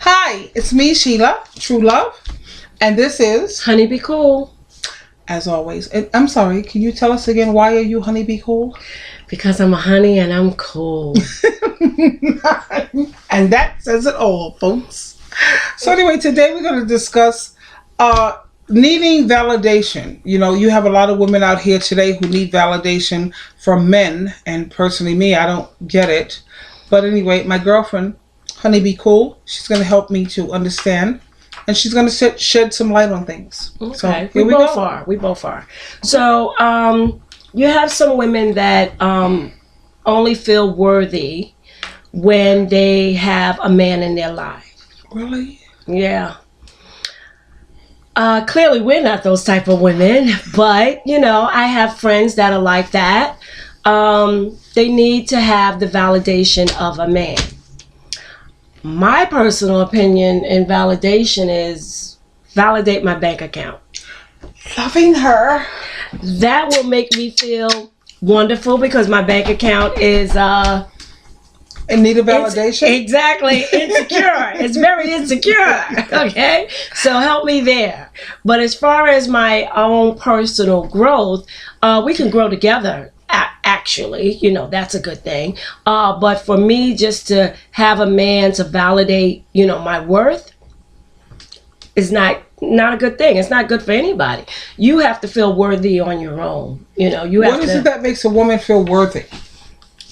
Hi, it's me, Sheila, True Love, and this is, Honey, be cool. as always, and I'm sorry, can you tell us again, why are you Honey Be Cool? Because I'm a honey and I'm cool. And that says it all, folks. So anyway, today we're going to discuss needing validation. You know, you have a lot of women out here today who need validation from men, and personally me, I don't get it. But anyway, my girlfriend, Honey Be Cool, she's going to help me to understand, and she's going to shed some light on things. Okay, So here we both go. are. We both are. So, you have some women that only feel worthy when they have a man in their life. Really? Yeah. Clearly, we're not those type of women, but, you know, I have friends that are like that. They need to have the validation of a man. My personal opinion in validation is validate my bank account. Loving her. That will make me feel wonderful because my bank account is In need of validation? exactly insecure. It's very insecure. Okay, so help me there. But as far as my own personal growth, we can grow together. Actually, you know, that's a good thing. But for me, just to have a man to validate, you know, my worth is not a good thing. It's not good for anybody. You have to feel worthy on your own. You know, you have What to. is it that makes a woman feel worthy?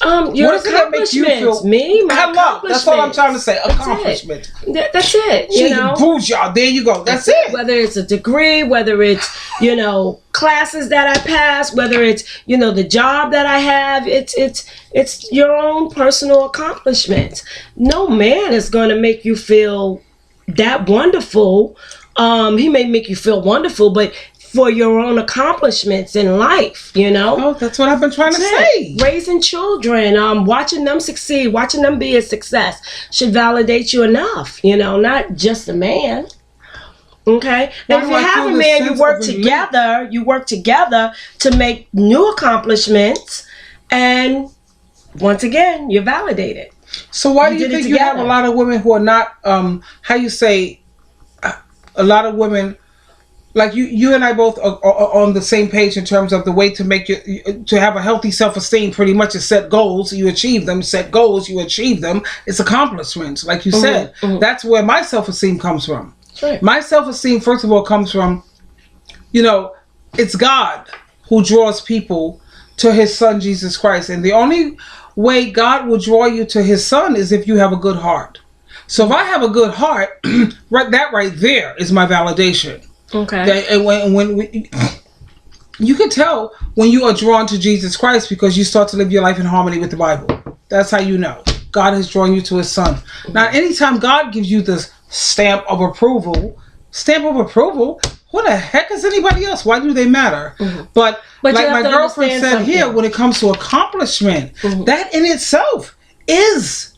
Your What is it that makes you accomplishments. feel? Me, my Hello, accomplishments. that's what I'm trying to say. That's it. Accomplishment. That's it. She You know. bougie. There you go. That's it. Whether it's a degree, whether it's, you know, classes that I pass, whether it's, you know, the job that I have, it's your own personal accomplishments. No man is going to make you feel that wonderful. He may make you feel wonderful, but for your own accomplishments in life, you know. Oh, that's what I've been trying to say. Raising children, watching them succeed, watching them be a success should validate you enough, you know, not just a man. Okay? Why And if do you I have feel a this man, sense you work together to make new accomplishments, and once again, you're validated. So why You do you did it think you have a together. lot of women who are not, how you say, a lot of women, like you and I both are on the same page in terms of the way to make to have a healthy self-esteem pretty much is set goals, you achieve them, set goals, you achieve them. It's accomplishments, like you said. That's where my self-esteem comes from. Right. My self-esteem, first of all, comes from, you know, it's God who draws people to his son, Jesus Christ. And the only way God will draw you to his son is if you have a good heart. So if I have a good heart, that right there is my validation. Okay. And you can tell when you are drawn to Jesus Christ because you start to live your life in harmony with the Bible. That's how you know God has drawn you to his son. Now, anytime God gives you this stamp of approval, who the heck is anybody else? Why do they matter? But you like have my to girlfriend understand said here, something. when it comes to accomplishment, that in itself is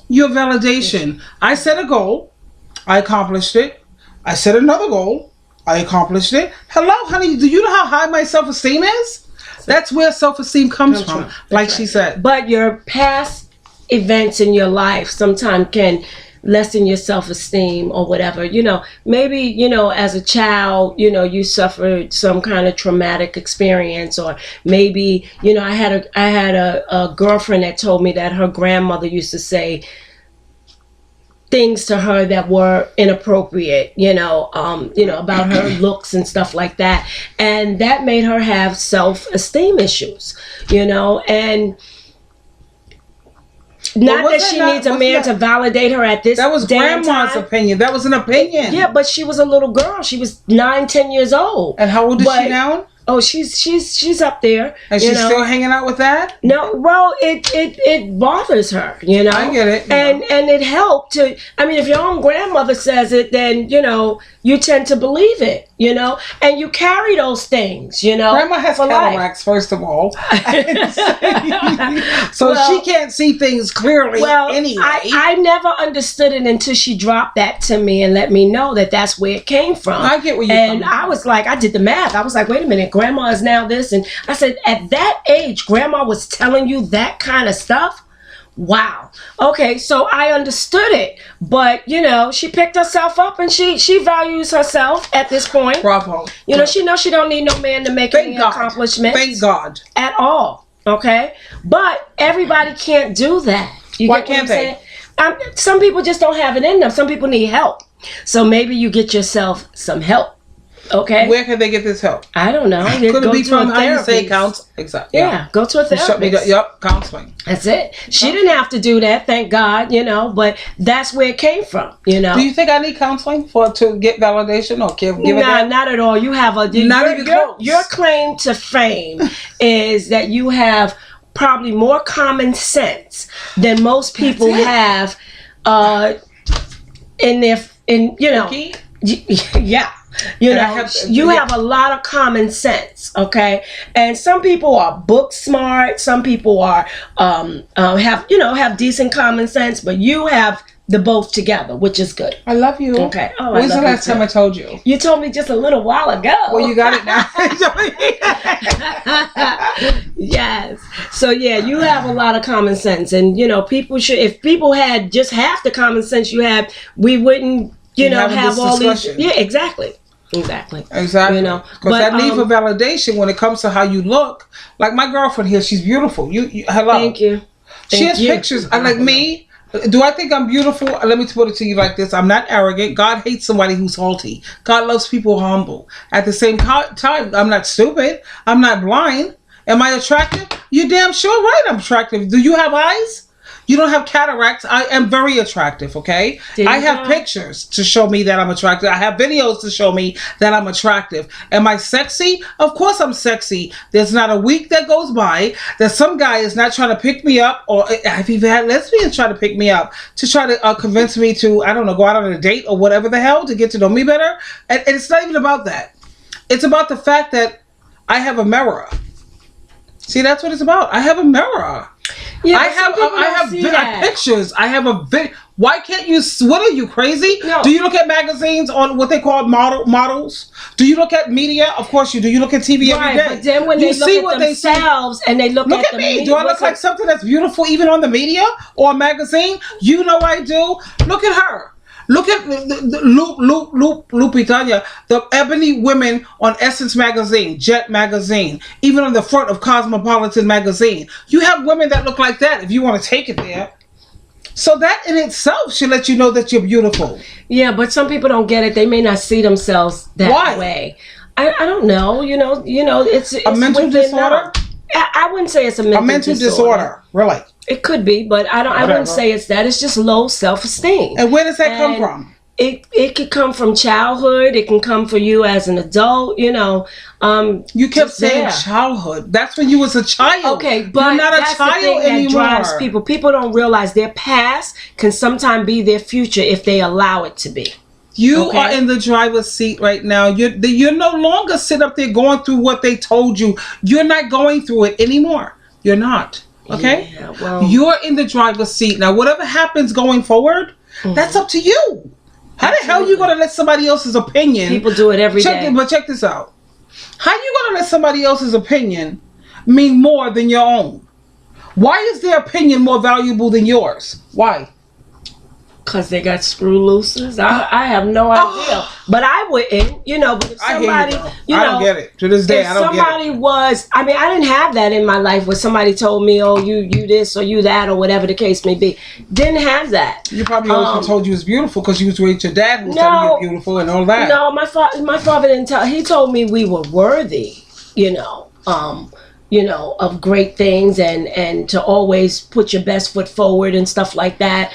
your validation. I set a goal, I accomplished it. I set another goal, I accomplished it. Hello, honey, do you know how high my self-esteem is? That's where self-esteem comes from, like she said. But your past events in your life sometimes can lessen your self-esteem or whatever. You know, maybe, you know, as a child, you know, you suffered some kind of traumatic experience, or maybe, you know, I had a girlfriend that told me that her grandmother used to say things to her that were inappropriate, you know, about her looks and stuff like that. And that made her have self-esteem issues, you know, and not that she needs a man to validate her at this That was day and grandma's time. opinion. That was an opinion. Yeah, but she was a little girl. She was 9-10 years old. And how old is But- she now? Oh, she's up there. And you she's know? still hanging out with that? No, well, it bothers her, you know. I get it, you And know. and it helped to. I mean, if your own grandmother says it, then you know you tend to believe it, you know, and you carry those things, you know. Grandma has for life. cataracts, first of all. So Well- she can't see things clearly Well, anyway. I never understood it until she dropped that to me and let me know that that's where it came from. I get where you're And coming I was like, I did the math. I was like, wait a minute, grandma is now this. And I said, at that age, grandma was telling you that kind of stuff? Wow. Okay, so I understood it. But, you know, she picked herself up and she values herself at this point. Bravo. You know, she knows she don't need no man to make any accomplishments. Thank God. At all. Okay? But everybody can't do that. Why can't they? Some people just don't have it in them. Some people need help. So maybe you get yourself some help. Okay. Where can they get this help? I don't know. Could it be from how you say counseling? Exactly. Yeah, go to a therapist. Yep, counseling. That's it. She didn't have to do that, thank God, you know, but that's where it came from, you know. Do you think I need counseling to get validation or give it that? Not at all. You have your claim to fame is that you have probably more common sense than most people have yeah. You know, you have a lot of common sense, okay? And some people are book smart. Some people are have decent common sense, but you have the both together, which is good. I love you. Okay. Oh, when's the last time I told you? You told me just a little while ago. Well, you got it now. Yes. So yeah, you have a lot of common sense, and you know, if people had just half the common sense you have, we wouldn't. Have all these. Yeah, exactly. You know, because that need for validation when it comes to how you look. Like my girlfriend here, she's beautiful. You hello. Thank you. She has pictures. Like me. Do I think I'm beautiful? Let me put it to you like this. I'm not arrogant. God hates somebody who's haughty. God loves people humble. At the same time, I'm not stupid. I'm not blind. Am I attractive? You damn sure right I'm attractive. Do you have eyes? You don't have cataracts. I am very attractive, okay? I have pictures to show me that I'm attractive. I have videos to show me that I'm attractive. Am I sexy? Of course I'm sexy. There's not a week that goes by that some guy is not trying to pick me up, or I've even had lesbians try to pick me up to try to convince me to, I don't know, go out on a date or whatever the hell to get to know me better. And it's not even about that. It's about the fact that I have a mirror. See, that's what it's about. I have a mirror. Yeah, I have pictures. I have a big. Why can't you? What are you, crazy? No. Do you look at magazines on what they call models? Do you look at media? Of course you do. You look at TV every day. But then when they look at themselves and they look at me. Do I look like something that's beautiful even on the media or a magazine? You know I do. Look at her. Look at Lupitanya, the ebony women on Essence magazine, Jet magazine, even on the front of Cosmopolitan magazine. You have women that look like that if you want to take it there. So that in itself should let you know that you're beautiful. Yeah, but some people don't get it. They may not see themselves that way. I don't know. You know, it's a mental disorder. I wouldn't say it's a mental disorder. Really. It could be, but I wouldn't say it's that. It's just low self-esteem. And where does that come from? It could come from childhood. It can come for you as an adult. You know, you kept saying childhood. That's when you was a child. Okay, but you're not a child anymore. That drives people. People don't realize their past can sometimes be their future if they allow it to be. You are in the driver's seat right now. You're no longer sit up there going through what they told you. You're not going through it anymore. You're not. Okay? Yeah, well, you're in the driver's seat. Now, whatever happens going forward, that's up to you. How the hell are you going to let somebody else's opinion... People do it every day. But check this out. How are you going to let somebody else's opinion mean more than your own? Why is their opinion more valuable than yours? Why? Because they got screw looses. I have no idea. But I wouldn't, but if somebody, I don't get it. To this day, I don't get it. If somebody was, I didn't have that in my life where somebody told me, oh, you this or you that or whatever the case may be. Didn't have that. You probably always been told you was beautiful because you was with your dad who was telling you beautiful and all that. No, my father didn't tell. He told me we were worthy, of great things and to always put your best foot forward and stuff like that.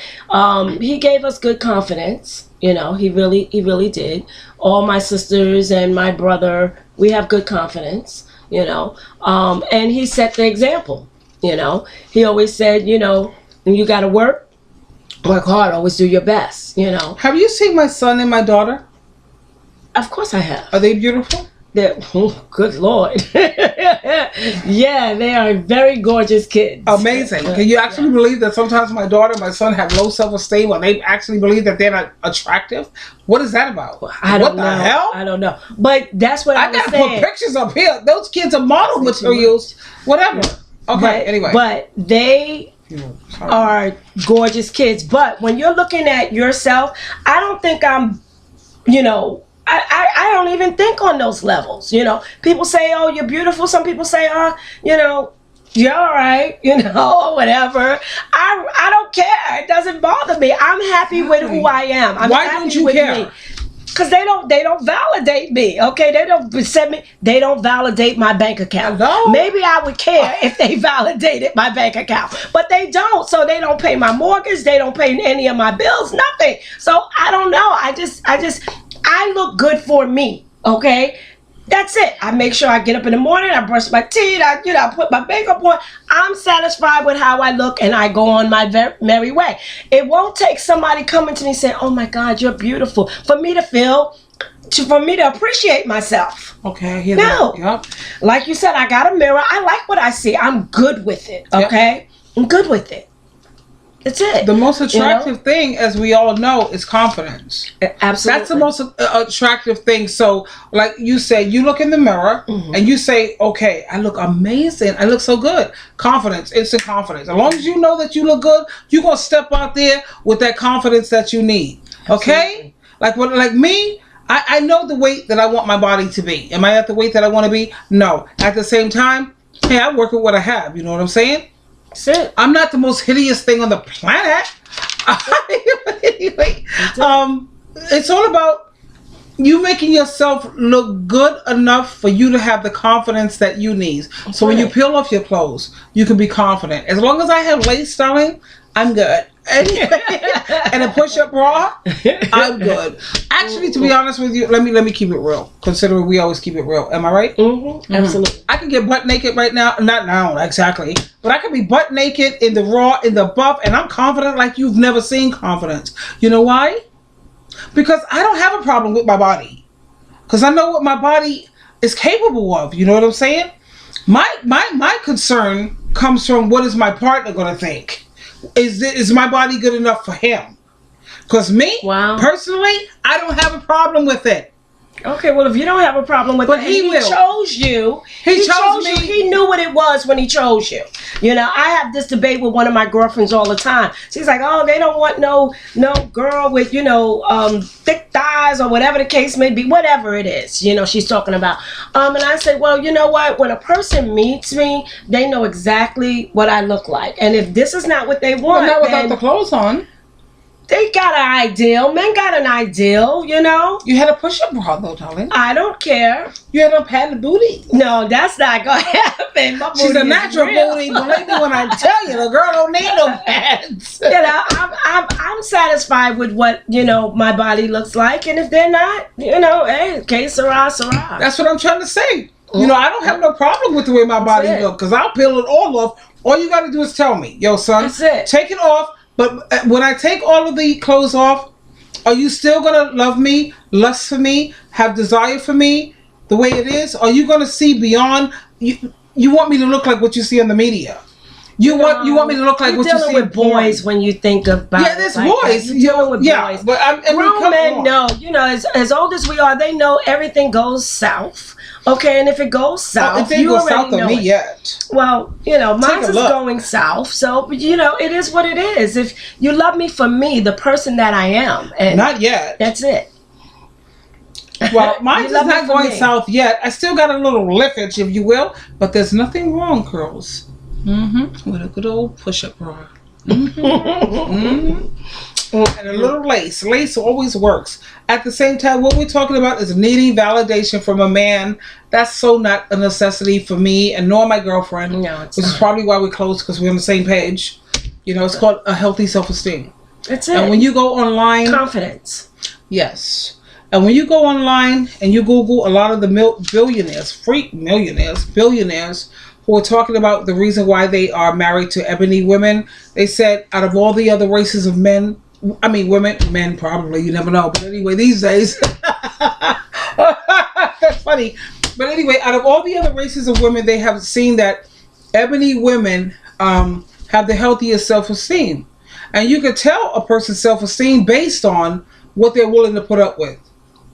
He gave us good confidence. He really did. All my sisters and my brother, we have good confidence, and he set the example, He always said, when you got to work hard, always do your best, Have you seen my son and my daughter? Of course I have. Are they beautiful? Good Lord. Yeah, they are very gorgeous kids. Amazing. Can you actually believe that sometimes my daughter and my son have low self-esteem or they actually believe that they're not attractive? What is that about? I don't know. What the hell? I don't know. But that's what I was saying. I gotta put pictures up here. Those kids are model materials. Whatever. Okay, anyway. But they are gorgeous kids. But when you're looking at yourself, I don't think I'm, I don't even think on those levels. People say, oh, you're beautiful. Some people say, oh, you're all right, or whatever. I don't care. It doesn't bother me. I'm happy with who I am. I'm Why happy don't you with care? me. Because they don't validate me, okay? They don't send me. They don't validate my bank account. Hello? Maybe I would care if they validated my bank account, but they don't. So they don't pay my mortgage. They don't pay any of my bills. Nothing. So I don't know. I look good for me, okay? That's it. I make sure I get up in the morning, I brush my teeth, I put my makeup on. I'm satisfied with how I look, and I go on my merry way. It won't take somebody coming to me saying, oh my God, you're beautiful, for me to appreciate myself. Okay, I hear No. that. Yep. Like you said, I got a mirror. I like what I see. I'm good with it, okay? I'm good with it. That's it. The most attractive thing, as we all know, is confidence. Absolutely. That's the most attractive thing. So, like you said, you look in the mirror and you say, okay, I look amazing. I look so good. Confidence, instant confidence. As long as you know that you look good, you're going to step out there with that confidence that you need. Okay? Absolutely. Like me, I know the weight that I want my body to be. Am I at the weight that I want to be? No. At the same time, hey, I work with what I have. You know what I'm saying? That's it. I'm not the most hideous thing on the planet. Anyway, it's all about you making yourself look good enough for you to have the confidence that you need. So when you peel off your clothes, you can be confident. As long as I have lace styling, I'm good. And a push-up bra, I'm good. Actually, to be honest with you, let me keep it real. Considering we always keep it real. Am I right? Absolutely. I can get butt naked right now. Not now, exactly. But I can be butt naked in the raw, in the buff, and I'm confident like you've never seen confidence. You know why? Because I don't have a problem with my body. Because I know what my body is capable of. You know what I'm saying? My concern comes from what is my partner going to think. Is my body good enough for him? Because me, personally, I don't have a problem with it. Okay, well, if you don't have a problem with it, he chose you. He chose me. He knew what it was when he chose you. I have this debate with one of my girlfriends all the time. She's like, oh, they don't want no girl with, thick thighs or whatever the case may be, whatever it is, she's talking about. And I said, well, you know what? When a person meets me, they know exactly what I look like. And if this is not what they want, not without the clothes on. They got an ideal. Men got an ideal, You had a push-up bra, though, darling. I don't care. You had a padded booty. No, that's not going to happen. My She's booty a natural booty. Believe me when I tell you, the girl don't need no pads. I'm satisfied with what, my body looks like. And if they're not, hey, que sera, sera. That's what I'm trying to say. I don't have no problem with the way my body looks, because I'll peel it all off. All you got to do is tell me, yo, son, that's it. Take it off. But when I take all of the clothes off, are you still going to love me, lust for me, have desire for me the way it is? Are you going to see beyond? You want me to look like what you see on the media. You want me to look like what you see with boys when you think about there's boys. You're dealing with boys. But grown men know, as old as we are, they know everything goes south. Okay, and if it goes south, it didn't go south on me yet. Well, mine is going south. So, it is what it is. If you love me for me, the person that I am, and not yet. That's it. Well, mine is not going south yet. I still got a little lippage, if you will, but there's nothing wrong, girls. With a good old push-up bra. And a little lace. Lace always works. At the same time, what we're talking about is needing validation from a man. That's so not a necessity for me and nor my girlfriend. No, it's which not. is probably why we're close, because we're on the same page. It's called a healthy self-esteem. That's it. And when you go online... confidence. Yes. And when you go online and you Google a lot of the billionaires who are talking about the reason why they are married to ebony women, they said out of all the other races of men, men probably, you never know. But anyway, these days, that's funny. But anyway, out of all the other races of women, they have seen that ebony women have the healthiest self-esteem. And you could tell a person's self-esteem based on what they're willing to put up with.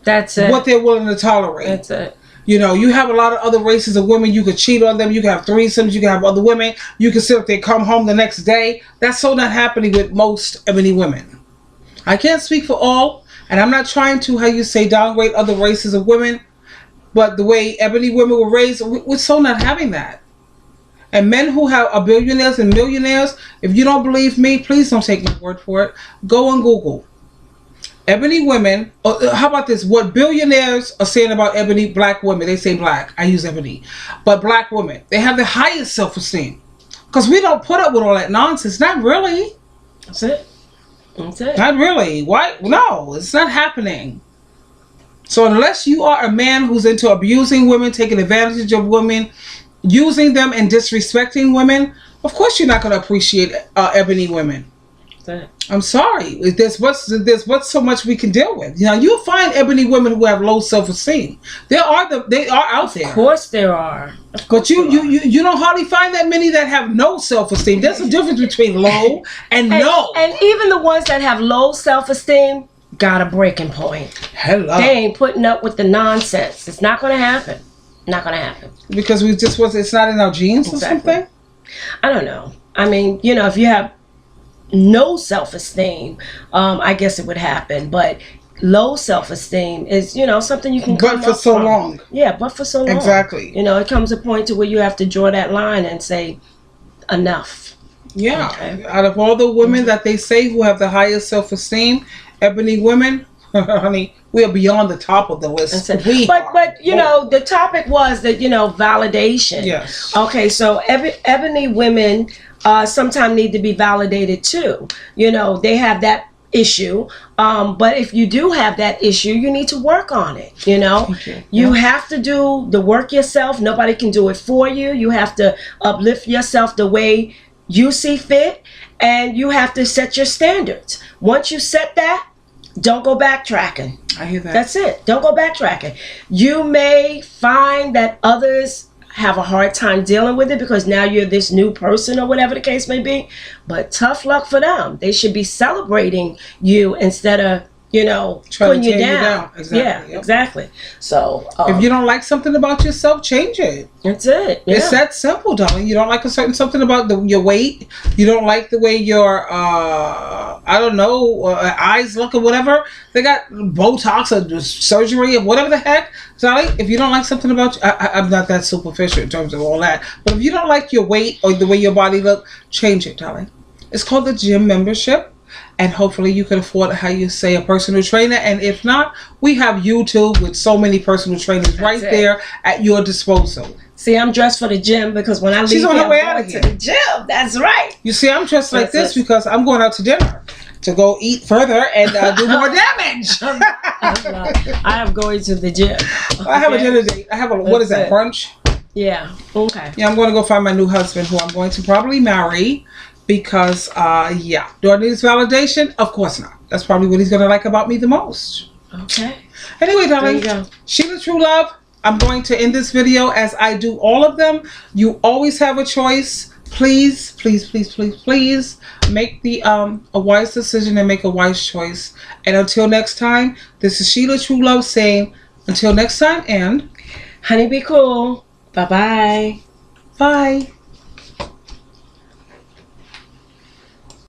That's it. What they're willing to tolerate. That's it. You know, you have a lot of other races of women. You could cheat on them. You can have threesomes. You can have other women. You can see if they come home the next day. That's so not happening with most ebony women. I can't speak for all, and I'm not trying to, how you say, downgrade other races of women, but the way ebony women were raised, we're so not having that. And men who are billionaires and millionaires, if you don't believe me, please don't take my word for it. Go on Google. Ebony women, how about this? What billionaires are saying about ebony black women, they say black, I use ebony, but black women, they have the highest self-esteem. Because we don't put up with all that nonsense. Not really. That's it. That's it. Not really. Why? No, it's not happening. So unless you are a man who's into abusing women, taking advantage of women, using them and disrespecting women, of course you're not going to appreciate ebony women. I'm sorry. There's what's so much we can deal with. You know, you'll find ebony women who have low self-esteem. They are out there. Of course there are. But you don't hardly find that many that have no self-esteem. There's a difference between low and no. And even the ones that have low self-esteem got a breaking point. Hello. They ain't putting up with the nonsense. It's not going to happen. Not going to happen. Because it's not in our genes or something? I don't know. I mean, you know, if you have no self-esteem, I guess it would happen, but low self-esteem is, you know, something you can come but for up so from. long. Yeah, but for so long. Exactly. You know, it comes a point to where you have to draw that line and say enough. Yeah. Okay. Out of all the women that they say who have the highest self-esteem, ebony women, honey, we are beyond the top of the list. But you know, the topic was that, you know, validation. Yes. Okay, so ebony women sometimes need to be validated too. You know, they have that issue. But if you do have that issue, you need to work on it. You know, you have to do the work yourself. Nobody can do it for you. You have to uplift yourself the way you see fit, and you have to set your standards. Once you set that, don't go backtracking. I hear that. That's it. Don't go backtracking. You may find that others have a hard time dealing with it because now you're this new person or whatever the case may be. But tough luck for them. They should be celebrating you instead of, you know, putting you down. Exactly. Yeah, yep. Exactly. So if you don't like something about yourself, change it. That's it. Yeah. It's that simple, darling. You don't like something about your weight. You don't like the way your I don't know, eyes look or whatever. They got Botox or surgery or whatever the heck. Darling, if you don't like something about you, I'm not that superficial in terms of all that. But if you don't like your weight or the way your body look, change it, darling. It's called the gym membership. And hopefully you can afford, how you say, a personal trainer. And if not, we have YouTube with so many personal trainers there at your disposal. See, I'm dressed for the gym because when I leave, she's on her way out to the gym. That's right. You see, I'm dressed like this because I'm going out to dinner to go eat further and do more damage. I am going to the gym. I have a dinner date. I have what is that, brunch? Yeah. Okay. Yeah, I'm going to go find my new husband who I'm going to probably marry. Because, do I need his validation? Of course not. That's probably what he's going to like about me the most. Okay. Anyway, darling, Sheila True Love, I'm going to end this video as I do all of them. You always have a choice. Please, please, please, please, please make a wise decision and make a wise choice. And until next time, this is Sheila True Love saying, until next time, and honey, be cool. Bye-bye. Bye.